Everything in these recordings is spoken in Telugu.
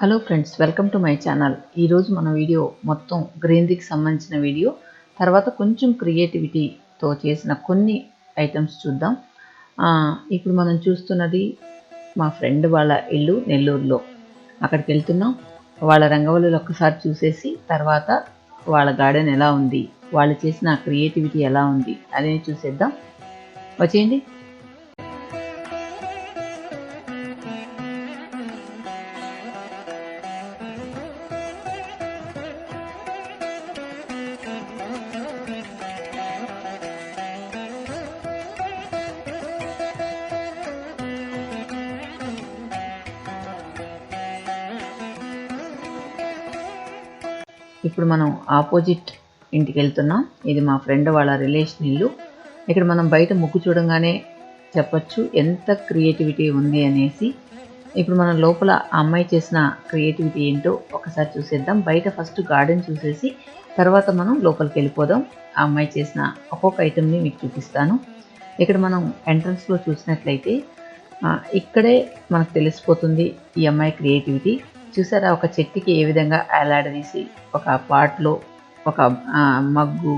Hello friends, welcome to my channel. ఈరోజు మన వీడియో మొత్తం గ్రీనరీకి సంబంధించిన వీడియో. తర్వాత కొంచెం క్రియేటివిటీతో చేసిన కొన్ని ఐటమ్స్ చూద్దాం. ఇప్పుడు మనం చూస్తున్నది మా ఫ్రెండ్ వాళ్ళ ఇల్లు నెల్లూరులో. అక్కడికి వెళ్తున్నాం. వాళ్ళ రంగవల్లులు ఒక్కసారి చూసేసి తర్వాత వాళ్ళ గార్డెన్ ఎలా ఉంది, వాళ్ళు చేసిన క్రియేటివిటీ ఎలా ఉంది అనేది చూసేద్దాం. వచ్చేయండి. ఇప్పుడు మనం ఆపోజిట్ ఇంటికి వెళ్తున్నాం. ఇది మా ఫ్రెండ్ వాళ్ళ రిలేషన్ ఇల్లు. ఇక్కడ మనం బయట ముగ్గు చూడంగానే చెప్పచ్చు ఎంత క్రియేటివిటీ ఉంది అనేసి. ఇప్పుడు మనం లోపల ఆ అమ్మాయి చేసిన క్రియేటివిటీ ఏంటో ఒకసారి చూసేద్దాం. బయట ఫస్ట్ గార్డెన్ చూసేసి తర్వాత మనం లోపలికి వెళ్ళిపోదాం. ఆ అమ్మాయి చేసిన ఒక్కొక్క ఐటెంని మీకు చూపిస్తాను. ఇక్కడ మనం ఎంట్రన్స్లో చూసినట్లయితే ఇక్కడే మనకు తెలిసిపోతుంది ఈ అమ్మాయి క్రియేటివిటీ. చూసారా, ఒక చెట్టుకి ఏ విధంగా వేలాడదీసి ఒక పాట్లో ఒక మగ్గు,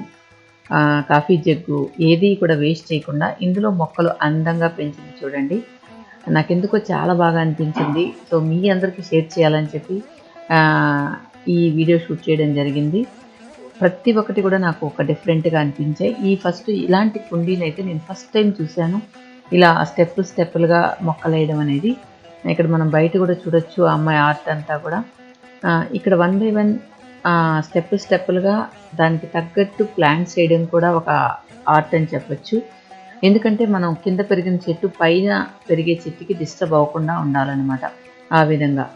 కాఫీ జగ్గు ఏది కూడా వేస్ట్ చేయకుండా ఇందులో మొక్కలు అందంగా పెంచింది చూడండి. నాకెందుకో చాలా బాగా అనిపించింది. సో మీ అందరికీ షేర్ చేయాలని చెప్పి ఈ వీడియో షూట్ చేయడం జరిగింది. ప్రతి ఒక్కటి కూడా నాకు ఒక డిఫరెంట్గా అనిపించాయి. ఫస్ట్ ఇలాంటి కుండీలు అయితే నేను ఫస్ట్ టైం చూశాను. ఇలా స్టెప్పులుగా మొక్కలు వేయడం అనేది. ఇక్కడ మనం బయట కూడా చూడొచ్చు ఆ అమ్మాయి ఆర్ట్ అంతా కూడా. ఇక్కడ 1 by 1 స్టెప్పులుగా దానికి తగ్గట్టు ప్లాంట్స్ వేయడం కూడా ఒక ఆర్ట్ అని చెప్పచ్చు. ఎందుకంటే మనం కింద పెరిగిన చెట్టు పైన పెరిగే చెట్టుకి డిస్టర్బ్ అవ్వకుండా ఉండాలన్నమాట. ఆ విధంగా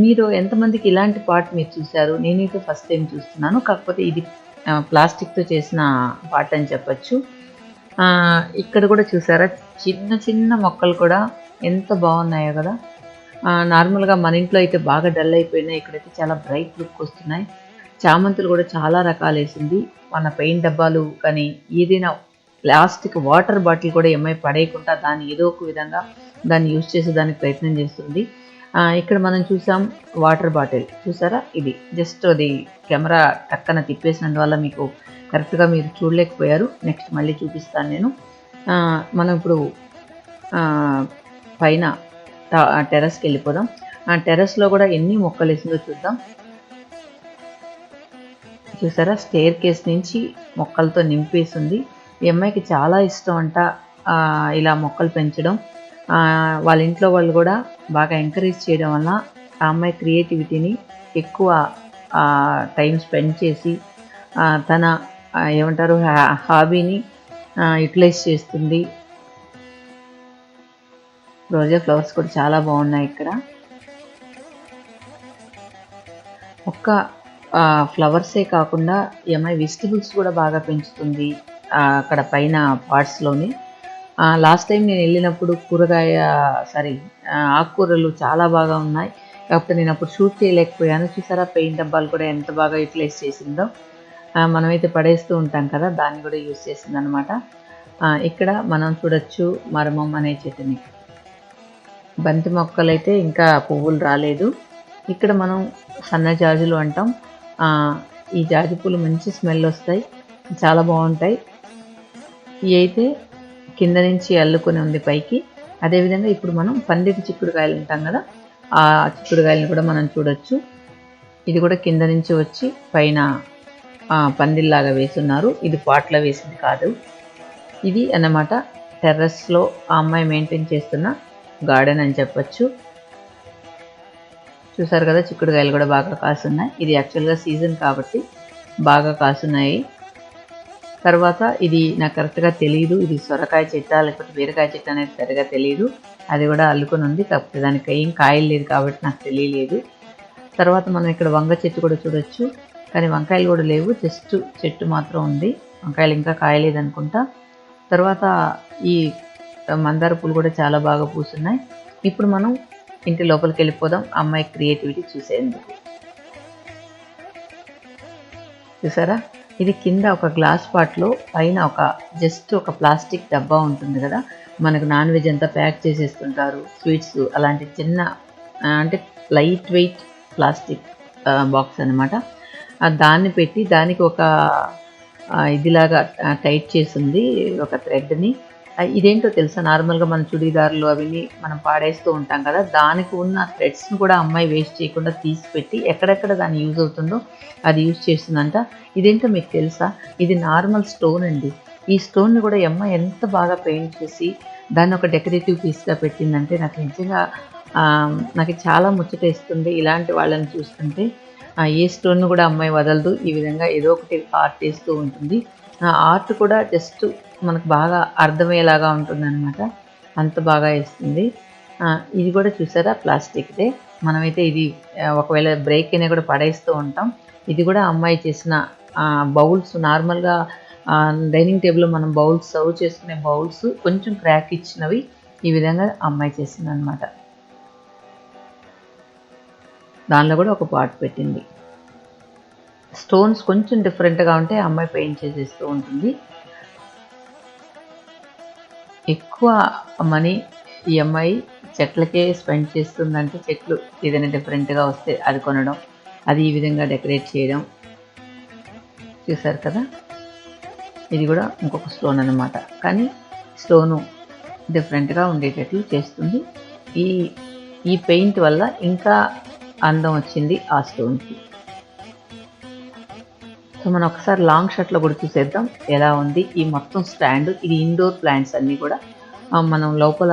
మీరు ఎంతమందికి ఇలాంటి పార్ట్ మీరు చూశారు? నేనైతే ఫస్ట్ టైం చూస్తున్నాను. కాకపోతే ఇది ప్లాస్టిక్తో చేసిన పార్ట్ అని చెప్పచ్చు. ఇక్కడ కూడా చూసారా, చిన్న చిన్న మొక్కలు కూడా ఎంత బాగున్నాయో కదా. నార్మల్గా మన ఇంట్లో అయితే బాగా డల్ అయిపోయినాయి, ఇక్కడైతే చాలా బ్రైట్ లుక్ వస్తున్నాయి. చామంతులు కూడా చాలా రకాలు వేసింది. మన పెయింట్ డబ్బాలు కానీ ఏదైనా ప్లాస్టిక్ వాటర్ బాటిల్ కూడా ఏమై పడేయకుండా దాన్ని ఏదో ఒక విధంగా దాన్ని యూజ్ చేసేదానికి ప్రయత్నం చేస్తుంది. ఇక్కడ మనం చూసాం వాటర్ బాటిల్. చూసారా, ఇది జస్ట్ అది కెమెరా టక్కన తిప్పేసినందువల్ల మీకు కరెక్ట్గా మీరు చూడలేకపోయారు. నెక్స్ట్ మళ్ళీ చూపిస్తాను నేను. మనం ఇప్పుడు పైన టెర్రస్కి వెళ్ళిపోదాం. టెర్రస్లో కూడా ఎన్ని మొక్కలు వేసిందో చూద్దాం. చూసారా, స్టేర్ కేస్ నుంచి మొక్కలతో నింపేసింది. ఈ అమ్మాయికి చాలా ఇష్టం అంట ఇలా మొక్కలు పెంచడం. వాళ్ళ ఇంట్లో వాళ్ళు కూడా బాగా ఎంకరేజ్ చేయడం వల్ల ఆ అమ్మాయి క్రియేటివిటీని ఎక్కువ టైం స్పెండ్ చేసి తన ఏమంటారు హాబీని యూటిలైజ్ చేస్తుంది. రోజా ఫ్లవర్స్ కూడా చాలా బాగున్నాయి. ఇక్కడ ఒక్క ఫ్లవర్సే కాకుండా ఈ అమ్మాయి వెజిటబుల్స్ కూడా బాగా పెంచుతుంది అక్కడ పైన పార్ట్స్లోని. లాస్ట్ టైం నేను వెళ్ళినప్పుడు ఆకుకూరలు చాలా బాగా ఉన్నాయి. కాకపోతే నేను అప్పుడు షూట్ చేయలేకపోయాను. చూసారా, పెయింట్ డబ్బాలు కూడా ఎంత బాగా యూటిలైజ్ చేసిందో. మనమైతే పడేస్తూ ఉంటాం కదా, దాన్ని కూడా యూజ్ చేసిందనమాట. ఇక్కడ మనం చూడొచ్చు మరమం అనే చెట్టుని. బంతి మొక్కలైతే ఇంకా పువ్వులు రాలేదు. ఇక్కడ మనం సన్న జాజులు అంటాం. ఈ జాజి పూలు మంచి స్మెల్ వస్తాయి, చాలా బాగుంటాయి. ఇవి అయితే కింద నుంచి అల్లుకొని ఉంది పైకి. అదేవిధంగా ఇప్పుడు మనం పందిరి చిక్కుడుకాయలు అంటాం కదా, ఆ చిక్కుడుకాయలను కూడా మనం చూడొచ్చు. ఇది కూడా కింద నుంచి వచ్చి పైన పందిల్లాగా వేస్తున్నారు. ఇది పాట్లో వేసింది కాదు. ఇది అన్నమాట టెర్రస్లో ఆ అమ్మాయి మెయింటైన్ చేస్తున్న గార్డెన్ అని చెప్పచ్చు. చూసారు కదా, చిక్కుడుకాయలు కూడా బాగా కాస్తున్నాయి. ఇది యాక్చువల్గా సీజన్ కాబట్టి బాగా కాస్తున్నాయి. తర్వాత ఇది నాకు కరెక్ట్గా తెలియదు, ఇది సొరకాయ చెట్ట లేకపోతే బీరకాయ చెట్టు అనేది సరిగా తెలియదు. అది కూడా అల్లుకొని ఉంది, కాకపోతే దానికి ఏం కాయలు లేదు కాబట్టి నాకు తెలియలేదు. తర్వాత మనం ఇక్కడ వంగ చెట్టు కూడా చూడొచ్చు, కానీ వంకాయలు కూడా లేవు, జస్ట్ చెట్టు మాత్రం ఉంది. వంకాయలు ఇంకా కాయలేదు అనుకుంటా. తర్వాత ఈ మందార పూలు కూడా చాలా బాగా పూస్తున్నాయి. ఇప్పుడు మనం ఇంటి లోపలికి వెళ్ళిపోదాం అమ్మాయి క్రియేటివిటీ చూసేందుకు. చూసారా, ఇది కింద ఒక గ్లాస్ పాట్లో పైన జస్ట్ ఒక ప్లాస్టిక్ డబ్బా ఉంటుంది కదా, మనకు నాన్ వెజ్ అంతా ప్యాక్ చేసేస్తుంటారు, స్వీట్స్ అలాంటి చిన్న అంటే లైట్ వెయిట్ ప్లాస్టిక్ బాక్స్ అనమాట. దాన్ని పెట్టి దానికి ఒక ఇదిలాగా టైట్ చేసింది ఒక థ్రెడ్ని. ఇదేంటో తెలుసా, నార్మల్గా మన చుడీదార్లు అవన్నీ మనం పాడేస్తూ ఉంటాం కదా, దానికి ఉన్న థ్రెడ్స్ని కూడా అమ్మాయి వేస్ట్ చేయకుండా తీసిపెట్టి ఎక్కడెక్కడ దాన్ని యూజ్ అవుతుందో అది యూజ్ చేస్తుందంట. ఇదేంటో మీకు తెలుసా, ఇది నార్మల్ స్టోన్ అండి. ఈ స్టోన్ని కూడా అమ్మాయి ఎంత బాగా పెయింట్ చేసి దాన్ని ఒక డెకరేటివ్ పీస్గా పెట్టిందంటే నాకు నిజంగా నాకు చాలా ముచ్చటేస్తుంది. ఇలాంటి వాళ్ళని చూస్తుంటే ఏ స్టోన్ను కూడా అమ్మాయి వదలదు. ఈ విధంగా ఏదో ఒకటి ఆర్ట్ వేస్తూ ఉంటుంది. ఆర్ట్ కూడా జస్ట్ మనకు బాగా అర్థమయ్యేలాగా ఉంటుందన్నమాట, అంత బాగా వేస్తుంది. ఇది కూడా చూసారా ప్లాస్టిక్దే. మనమైతే ఇది ఒకవేళ బ్రేక్ అయినా కూడా పడేస్తూ ఉంటాం. ఇది కూడా అమ్మాయి చేసిన బౌల్స్. నార్మల్గా డైనింగ్ టేబుల్లో మనం బౌల్స్ సర్వ్ చేసుకునే బౌల్స్ కొంచెం క్రాక్ ఇచ్చినవి ఈ విధంగా అమ్మాయి చేసింది అనమాట. దానిలో కూడా ఒక పార్ట్ పెట్టింది. స్టోన్స్ కొంచెం డిఫరెంట్గా ఉంటే అమ్మాయి పెయింట్ చేసేస్తూ ఉంటుంది. ఎక్కువ మనీ ఈ అమ్మాయి చెట్లకే స్పెండ్ చేస్తుందంటే, చెట్లు ఏదైనా డిఫరెంట్గా వస్తే అది కొనడం, అది ఈ విధంగా డెకరేట్ చేయడం. చూసారు కదా, ఇది కూడా ఇంకొక స్టోన్ అన్నమాట, కానీ స్టోను డిఫరెంట్గా ఉండేటట్లు చేస్తుంది. ఈ పెయింట్ వల్ల ఇంకా అందం వచ్చింది ఆ స్టోన్కి. సో మనం ఒకసారి లాంగ్ షాట్లో కూడా చూసేద్దాం ఎలా ఉంది ఈ మొత్తం స్టాండ్. ఇది ఇండోర్ ప్లాంట్స్ అన్నీ కూడా మనం లోపల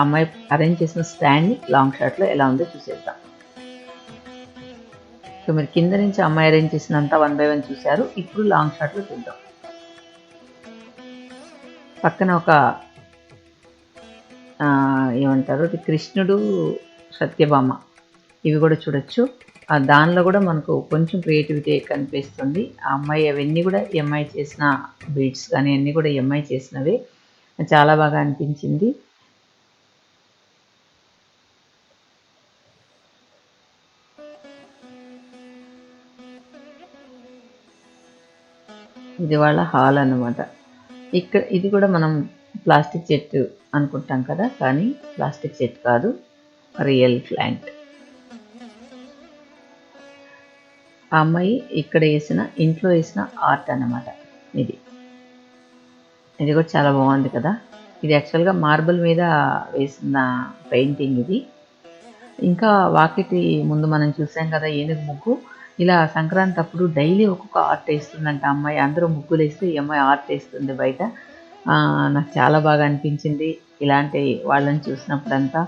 అమ్మాయి అరేంజ్ చేసిన స్టాండ్ని లాంగ్ షాట్లో ఎలా ఉందో చూసేద్దాం. సో మీరు కింద నుంచి అమ్మాయి అరేంజ్ చేసినంత 1 by 1 చూశారు. ఇప్పుడు లాంగ్ షాట్లో చూద్దాం. పక్కన ఒక ఏమంటారు, కృష్ణుడు, సత్యభామ, ఇవి కూడా చూడొచ్చు. దానిలో కూడా మనకు కొంచెం క్రియేటివిటీ కనిపిస్తుంది. ఆ అమ్మాయి అవన్నీ కూడా ఎంఐ చేసిన బీడ్స్ కానీ అన్నీ కూడా ఎంఐ చేసినవే. చాలా బాగా అనిపించింది. ఇది వాళ్ళ హాల్ అన్నమాట. ఇక్కడ ఇది కూడా మనం ప్లాస్టిక్ చెట్టు అనుకుంటాం కదా, కానీ ప్లాస్టిక్ చెట్టు కాదు, రియల్ ప్లాంట్. ఆ అమ్మాయి ఇక్కడ ఇంట్లో వేసిన ఆర్ట్ అన్నమాట. ఇది కూడా చాలా బాగుంది కదా. ఇది యాక్చువల్గా మార్బుల్ మీద వేసిన పెయింటింగ్ ఇది. ఇంకా వాకిటి ముందు మనం చూసాం కదా ఏనుగు ముగ్గు. ఇలా సంక్రాంతి అప్పుడు డైలీ ఒక్కొక్క ఆర్ట్ వేస్తుందంట అమ్మాయి. అందరూ ముగ్గులు వేస్తే ఈ అమ్మాయి ఆర్ట్ వేస్తుంది బయట. నాకు చాలా బాగా అనిపించింది ఇలాంటి వాళ్ళని చూసినప్పుడంతా.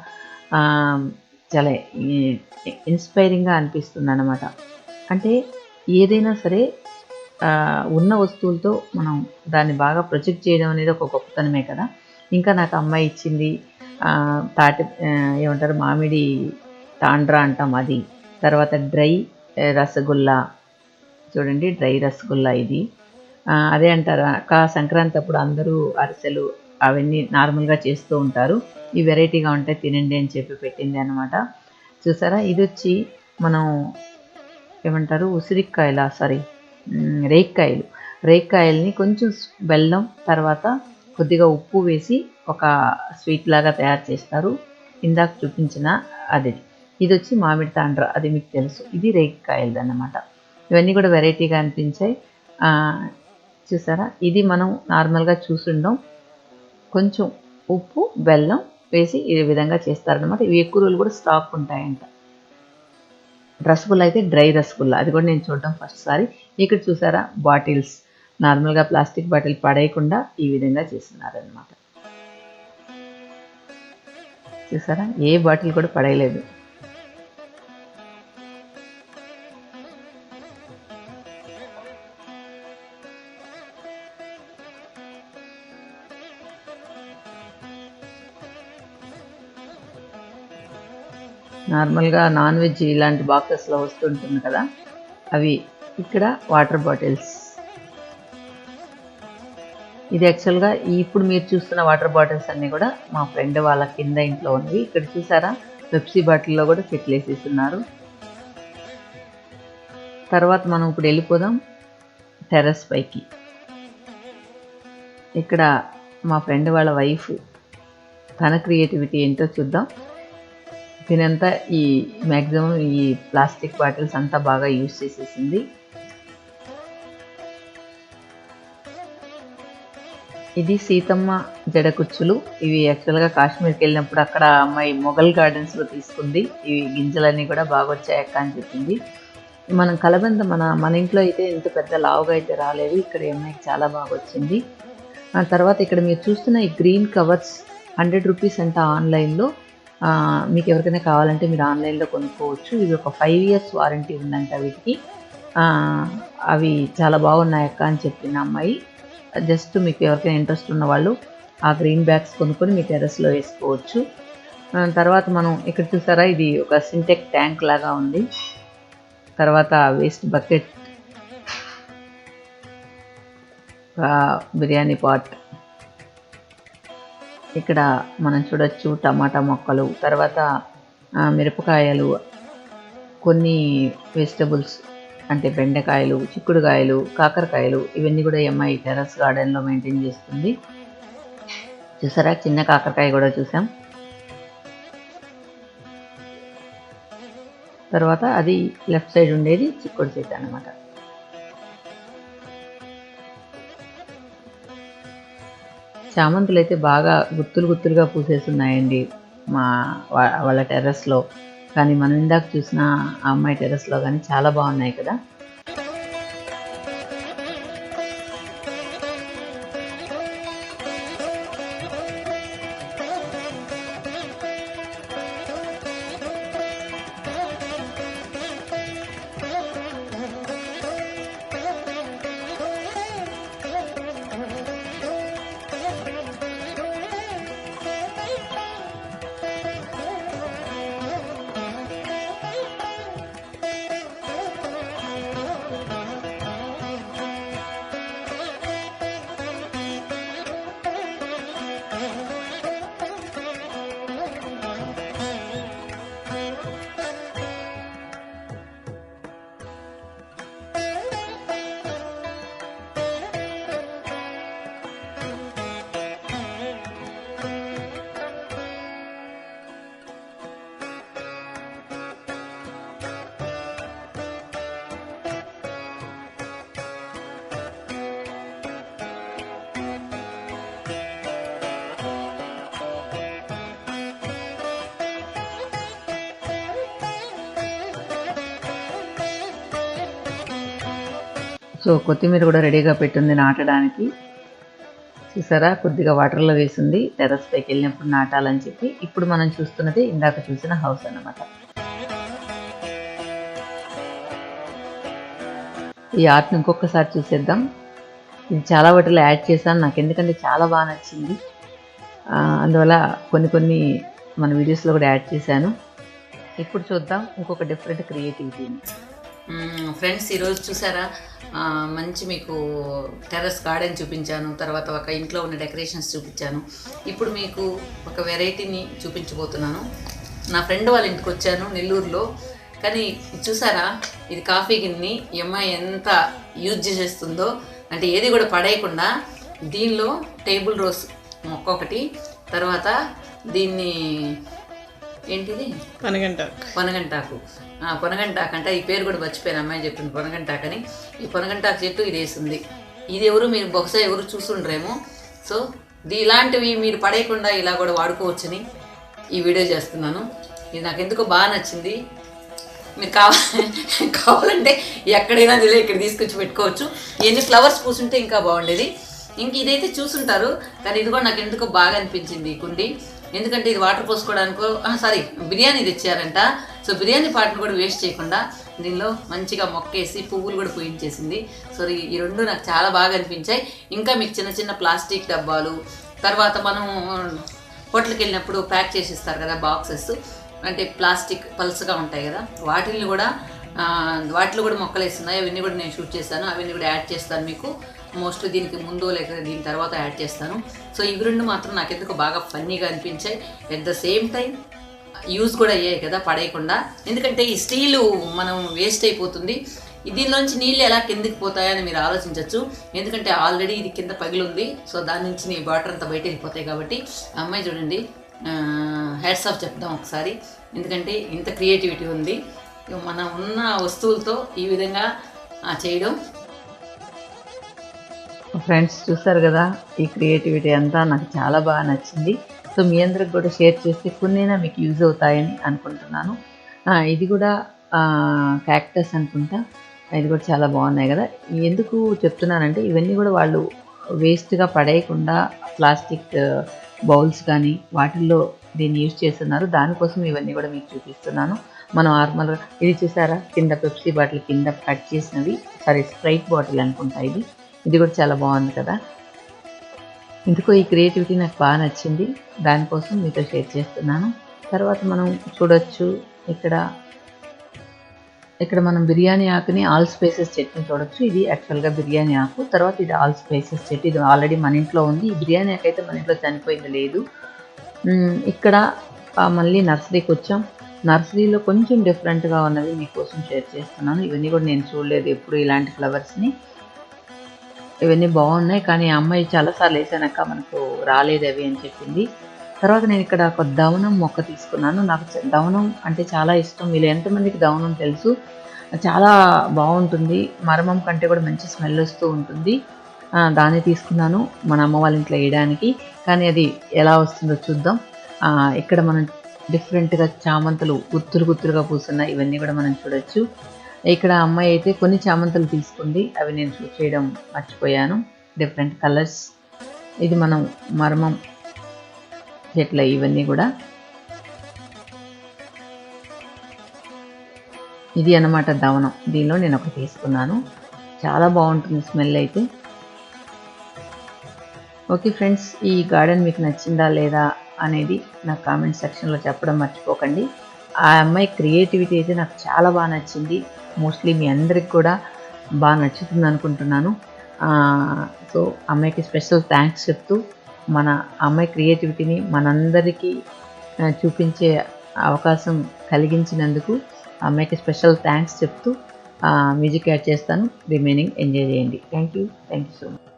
చాలా ఇన్స్పైరింగ్గా అనిపిస్తుంది అన్నమాట. అంటే ఏదైనా సరే ఉన్న వస్తువులతో మనం దాన్ని బాగా ప్రొజెక్ట్ చేయడం అనేది ఒక గొప్పతనమే కదా. ఇంకా నాకు అమ్మాయి ఇచ్చింది ఏమంటారు, మామిడి తాండ్రా అంటాం అది. తర్వాత డ్రై రసగుల్లా చూడండి, డ్రై రసగుల్లా ఇది. అదే అంటారా సంక్రాంతి అప్పుడు అందరూ అరిసెలు అవన్నీ నార్మల్గా చేస్తూ ఉంటారు. ఈ వెరైటీగా ఉంటాయి తినండి అని చెప్పి పెట్టింది అనమాట. చూసారా, ఇది వచ్చి మనం ఏమంటారు, రేక్కాయల్ని కొంచెం బెల్లం తర్వాత కొద్దిగా ఉప్పు వేసి ఒక స్వీట్ లాగా తయారు చేస్తారు. ఇందాక చూపించిన అది. ఇది వచ్చి మామిడి తాండ్ర, అది మీకు తెలుసు. ఇది రేక్కాయలది అన్నమాట. ఇవన్నీ కూడా వెరైటీగా అనిపించాయి. చూసారా, ఇది మనం నార్మల్గా చూసుండం. కొంచెం ఉప్పు బెల్లం వేసి ఈ విధంగా చేస్తారనమాట. ఇవి ఎక్కువ రోజులు కూడా స్టాక్ ఉంటాయంట. రసగుల్లా అయితే డ్రై రసగుల్లా, అది కూడా నేను చూడడం ఫస్ట్ సారి. ఇక్కడ చూసారా బాటిల్స్, నార్మల్గా ప్లాస్టిక్ బాటిల్ పడేయకుండా ఈ విధంగా చేస్తున్నారనమాట. చూసారా, ఏ బాటిల్ కూడా పడేయలేదు. నార్మల్గా నాన్ వెజ్ ఇలాంటి బాక్సెస్లో వస్తుంటుంది కదా, అవి. ఇక్కడ వాటర్ బాటిల్స్. ఇది యాక్చువల్గా ఇప్పుడు మీరు చూస్తున్న వాటర్ బాటిల్స్ అన్నీ కూడా మా ఫ్రెండ్ వాళ్ళ కింద ఇంట్లో ఉన్నవి. ఇక్కడ చూసారా పెప్సీ బాటిల్లో కూడా చెట్లు వేసేస్తున్నారు. తర్వాత మనం ఇప్పుడు వెళ్ళిపోదాం టెర్రస్ పైకి. ఇక్కడ మా ఫ్రెండ్ వాళ్ళ వైఫ్, తన క్రియేటివిటీ ఏంటో చూద్దాం. దీనంతా ఈ మ్యాక్సిమం ఈ ప్లాస్టిక్ బాటిల్స్ అంతా బాగా యూజ్ చేసేసింది. ఇది సీతమ్మ జడకుచ్చులు. ఇవి యాక్చువల్గా కాశ్మీర్కి వెళ్ళినప్పుడు అక్కడ అమ్మాయి మొఘల్ గార్డెన్స్లో తీసుకుంది. ఇవి గింజలన్నీ కూడా బాగా వచ్చాయక్క అని చెప్పింది. మనం కలబంద మన ఇంట్లో అయితే ఇంత పెద్ద లావుగా అయితే రాలేదు, ఇక్కడ ఈ అమ్మాయికి చాలా బాగా వచ్చింది. ఆ తర్వాత ఇక్కడ మీరు చూస్తున్న ఈ గ్రీన్ కవర్స్ 100 రూపీస్ అంట ఆన్లైన్లో. మీకు ఎవరికైనా కావాలంటే మీరు ఆన్లైన్లో కొనుక్కోవచ్చు. ఇవి ఒక 5 years వారంటీ ఉందంట వీటికి. అవి చాలా బాగున్నాయక్క అని చెప్పింది అమ్మాయి. జస్ట్ మీకు ఎవరికైనా ఇంట్రెస్ట్ ఉన్న వాళ్ళు ఆ గ్రీన్ బ్యాగ్స్ కొనుక్కొని మీ టెర్రస్లో వేసుకోవచ్చు. తర్వాత మనం ఇక్కడ చూసారా, ఇది ఒక సింటెక్ ట్యాంక్ లాగా ఉంది. తర్వాత వేస్ట్ బకెట్, బిర్యానీ పాట్. ఇక్కడ మనం చూడొచ్చు టమాటా మొక్కలు, తర్వాత మిరపకాయలు, కొన్ని వెజిటబుల్స్ అంటే బెండకాయలు, చిక్కుడుకాయలు, కాకరకాయలు, ఇవన్నీ కూడా అమ్మాయి టెర్రస్ గార్డెన్లో మెయింటైన్ చేస్తుంది. చూసారా, చిన్న కాకరకాయ కూడా చూసాం. తర్వాత అది లెఫ్ట్ సైడ్ ఉండేది చిక్కుడు చెట్టు అనమాట. చామంతులు అయితే బాగా గుత్తులుగా పూసేస్తున్నాయండి వాళ్ళ టెర్రస్లో. కానీ మనం ఇందాక చూసిన ఆ అమ్మాయి టెర్రస్లో కానీ చాలా బాగున్నాయి కదా. సో కొత్తిమీర కూడా రెడీగా పెట్టింది నాటడానికి. చూసారా, కొద్దిగా వాటర్లో వేసింది టెర్రస్ పైకి వెళ్ళినప్పుడు నాటాలని చెప్పి. ఇప్పుడు మనం చూస్తున్నది ఇందాక చూసిన హౌస్ అన్నమాట. ఈ ఆర్ట్ని ఇంకొకసారి చూసేద్దాం. ఇది చాలా వాటిలో యాడ్ చేశాను, నాకు ఎందుకంటే చాలా బాగా నచ్చింది. అందువల్ల కొన్ని మన వీడియోస్లో కూడా యాడ్ చేశాను. ఇప్పుడు చూద్దాం ఇంకొక డిఫరెంట్ క్రియేటివిటీని. ఫ్రెండ్స్, ఈరోజు చూసారా, మంచి మీకు టెర్రస్ గార్డెన్ చూపించాను, తర్వాత ఒక ఇంట్లో ఉన్న డెకరేషన్స్ చూపించాను. ఇప్పుడు మీకు ఒక వెరైటీని చూపించబోతున్నాను. నా ఫ్రెండ్ వాళ్ళ ఇంటికి వచ్చాను నెల్లూరులో. కానీ చూసారా, ఇది కాఫీ గిన్నె ఈ అమ్మాయి ఎంత యూజ్ చేసేస్తుందో, అంటే ఏది కూడా పడేయకుండా దీనిలో టేబుల్ రోజ్ మొక్క ఒకటి, తర్వాత దీన్ని ఏంటిది పొనగంటాకు అంటే ఈ పేరు కూడా మర్చిపోయాను, అమ్మాయి చెప్పింది పొనగంటాకు అని. ఈ పొనగంటాకు చెట్టు ఇది వేసింది. ఇది మీరు బహుశా ఎవరు చూసుండ్రేమో. సో ఇలాంటివి మీరు పడేయకుండా ఇలా కూడా వాడుకోవచ్చని ఈ వీడియో చేస్తున్నాను. ఇది నాకు ఎందుకో బాగా నచ్చింది. మీరు కావాలంటే ఎక్కడైనా ఇక్కడ తీసుకొచ్చి పెట్టుకోవచ్చు. ఎన్ని ఫ్లవర్స్ పూసుంటే ఇంకా బాగుండేది. ఇంక ఇదైతే చూసుంటారు, కానీ ఇది కూడా నాకు ఎందుకో బాగా అనిపించింది ఈ కుండి. ఎందుకంటే ఇది వాటర్ పోసుకోవడానికో బిర్యానీ తెచ్చారంట. సో బిర్యానీ పాటను కూడా వేస్ట్ చేయకుండా దీనిలో మంచిగా మొక్కేసి పువ్వులు కూడా పూయించేసింది. సో ఈ రెండు నాకు చాలా బాగా అనిపించాయి. ఇంకా మీకు చిన్న చిన్న ప్లాస్టిక్ డబ్బాలు, తర్వాత మనం హోటల్కి వెళ్ళినప్పుడు ప్యాక్ చేసి ఇస్తారు కదా బాక్సెస్, అంటే ప్లాస్టిక్ పల్స్గా ఉంటాయి కదా, వాటిల్లో కూడా మొక్కలు వేస్తున్నాయి. అవన్నీ కూడా నేను షూట్ చేశాను, అవన్నీ కూడా యాడ్ చేస్తాను మీకు. మోస్ట్లీ దీనికి ముందు లేక దీని తర్వాత యాడ్ చేస్తాను. సో ఇవి రెండు మాత్రం నాకు ఎందుకు బాగా ఫన్నీగా అనిపించాయి. At the same time use కూడా అయ్యాయి కదా పడేయకుండా. ఎందుకంటే ఈ స్టీలు మనం వేస్ట్ అయిపోతుంది. దీనిలోంచి నీళ్ళు ఎలా కిందకి పోతాయని మీరు ఆలోచించవచ్చు. ఎందుకంటే ఆల్రెడీ ఇది కింద పగిలింది. సో దాని నుంచి నీ వాటర్ అంతా బయట వెళ్ళిపోతాయి కాబట్టి. అమ్మాయి చూడండి, హెడ్స్ ఆఫ్ చెప్దాం ఒకసారి. ఎందుకంటే ఇంత క్రియేటివిటీ ఉంది. మన ఉన్న వస్తువులతో ఈ విధంగా చేయడం. ఫ్రెండ్స్ చూసారు కదా, ఈ క్రియేటివిటీ అంతా నాకు చాలా బాగా నచ్చింది. సో మీ అందరికి కూడా షేర్ చేస్తే కొన్నైనా మీకు యూజ్ అవుతాయని అనుకుంటున్నాను. ఇది కూడా క్యాక్టస్ అనుకుంటా. ఇది కూడా చాలా బాగున్నాయి కదా. ఎందుకు చెప్తున్నానంటే ఇవన్నీ కూడా వాళ్ళు వేస్ట్గా పడేయకుండా ప్లాస్టిక్ బౌల్స్ కానీ వాటిల్లో దీన్ని యూజ్ చేస్తున్నారు. దానికోసం ఇవన్నీ కూడా మీకు చూపిస్తున్నాను. మనం నార్మల్గా ఇది చూసారా, కింద పెప్సీ బాటిల్ కింద కట్ చేసినవి, స్ప్రైట్ బాటిల్ అనుకుంటా. ఇది కూడా చాలా బాగుంది కదా. ఎందుకో ఈ క్రియేటివిటీ నాకు బాగా నచ్చింది, దానికోసం మీతో షేర్ చేస్తున్నాను. తర్వాత మనం చూడొచ్చు ఇక్కడ మనం బిర్యానీ ఆకుని ఆల్ స్పైసెస్ చట్నీ చూడొచ్చు. ఇది యాక్చువల్గా బిర్యానీ ఆకు. తర్వాత ఇది ఆల్ స్పైసెస్ చట్నీ, ఇది ఆల్రెడీ మన ఇంట్లో ఉంది. ఈ బిర్యానీ ఆకు అయితే మన ఇంట్లో చనిపోయింది లేదు. ఇక్కడ మళ్ళీ నర్సరీకి వచ్చాం. నర్సరీలో కొంచెం డిఫరెంట్గా ఉన్నవి మీకోసం షేర్ చేస్తున్నాను. ఇవన్నీ కూడా నేను చూడలేదు ఎప్పుడు ఇలాంటి ఫ్లవర్స్ని. ఇవన్నీ బాగున్నాయి, కానీ ఆ అమ్మాయి చాలాసార్లు వేసానక్క మనకు రాలేదు అవి అని చెప్పింది. తర్వాత నేను ఇక్కడ ఒక దవనం మొక్క తీసుకున్నాను. నాకు దవనం అంటే చాలా ఇష్టం. వీళ్ళు ఎంతమందికి దవనం తెలుసు, చాలా బాగుంటుంది. మరమం కంటే కూడా మంచి స్మెల్ వస్తూ ఉంటుంది. దాన్ని తీసుకున్నాను మన అమ్మ వాళ్ళ ఇంట్లో వేయడానికి. కానీ అది ఎలా వస్తుందో చూద్దాం. ఇక్కడ మనం డిఫరెంట్గా చామంతులు గుత్తులుగా పూస్తున్నాయి. ఇవన్నీ కూడా మనం చూడొచ్చు. ఇక్కడ అమ్మాయి అయితే కొన్ని చామంతులు తీసుకుంది, అవి నేను షూట్ చేయడం మర్చిపోయాను. Different colours. ఇది మనం మర్మం చెట్ల ఇవన్నీ కూడా. ఇది అన్నమాట దవనం. దీనిలో నేను ఒకటి తీసుకున్నాను. చాలా బాగుంటుంది స్మెల్ అయితే. ఓకే ఫ్రెండ్స్, ఈ గార్డెన్ మీకు నచ్చిందా లేదా అనేది నాకు కామెంట్ సెక్షన్లో చెప్పడం మర్చిపోకండి. ఆ అమ్మాయి క్రియేటివిటీ అయితే నాకు చాలా బాగా నచ్చింది. మోస్ట్లీ మీ అందరికి కూడా బాగా నచ్చుతుంది అనుకుంటున్నాను. సో అమ్మాయికి స్పెషల్ థ్యాంక్స్ చెప్తూ, మన అమ్మాయి క్రియేటివిటీని మనందరికీ చూపించే అవకాశం కలిగించినందుకు అమ్మాయికి స్పెషల్ థ్యాంక్స్ చెప్తూ మ్యూజిక్ యాడ్ చేస్తాను. రిమైనింగ్ ఎంజాయ్ చేయండి. Thank you so much.